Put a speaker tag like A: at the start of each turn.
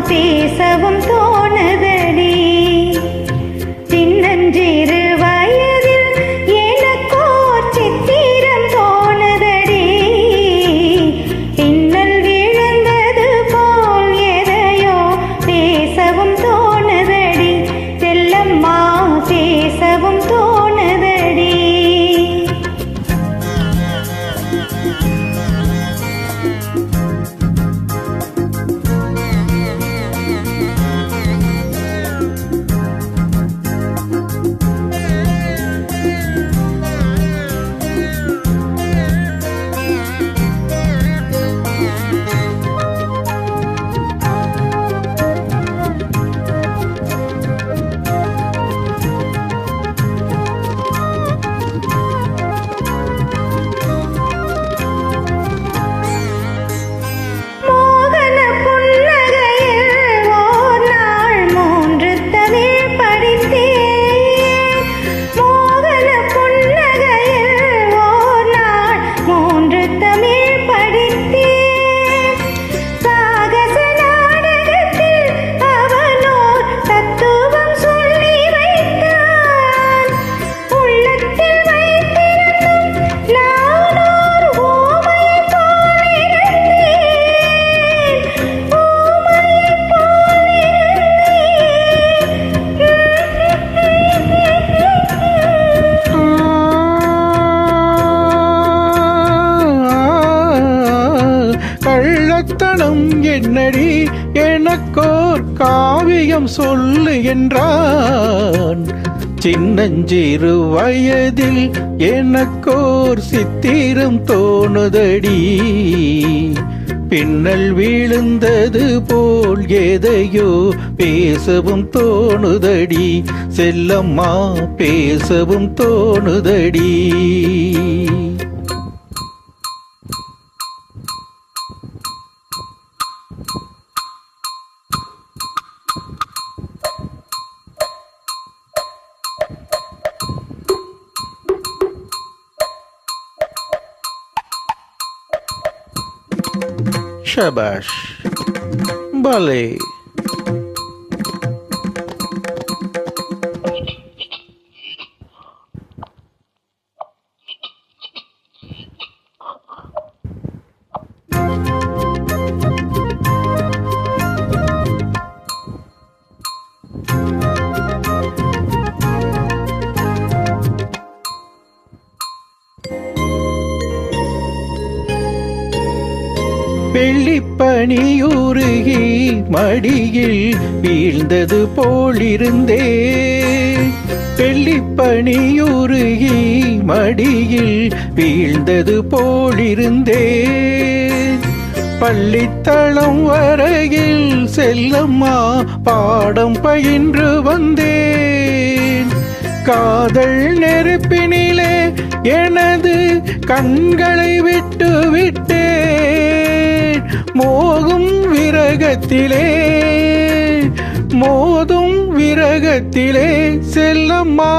A: பேசவும் தோணுதடி சின்னஞ்சிறு வயதில் எனக்கோர் சித்திரம் தோணுதடி பின்னல் விழுந்தது போல் எதையோ பேசவும் தோணுதடி செல்லம்மா பேசவும் தோணுதடி
B: கள்ளத்தனம் என்னடி எனக்கோர் காவியம் சொல்லு என்றான் சின்னஞ்சிறு வயதில் எனக்கோர் சித்திரம் தோணுதடி பின்னல் விழுந்தது போல் எதையோ பேசவும் தோணுதடி செல்லம்மா பேசவும் தோணுதடி शाबाश भले வெள்ளிப்பனியுருகி மடியில் வீழ்ந்தது போலிருந்தே வெள்ளிப்பனியுருகி மடியில் வீழ்ந்தது போலிருந்தே பள்ளித்தளம் வரையில் செல்லம்மா பாடம் பயின்று வந்தேன் காதல் நெருப்பினிலே எனது கண்களை விட்டு விட்டேன் மோதும் விரகத்திலே செல்லம்மா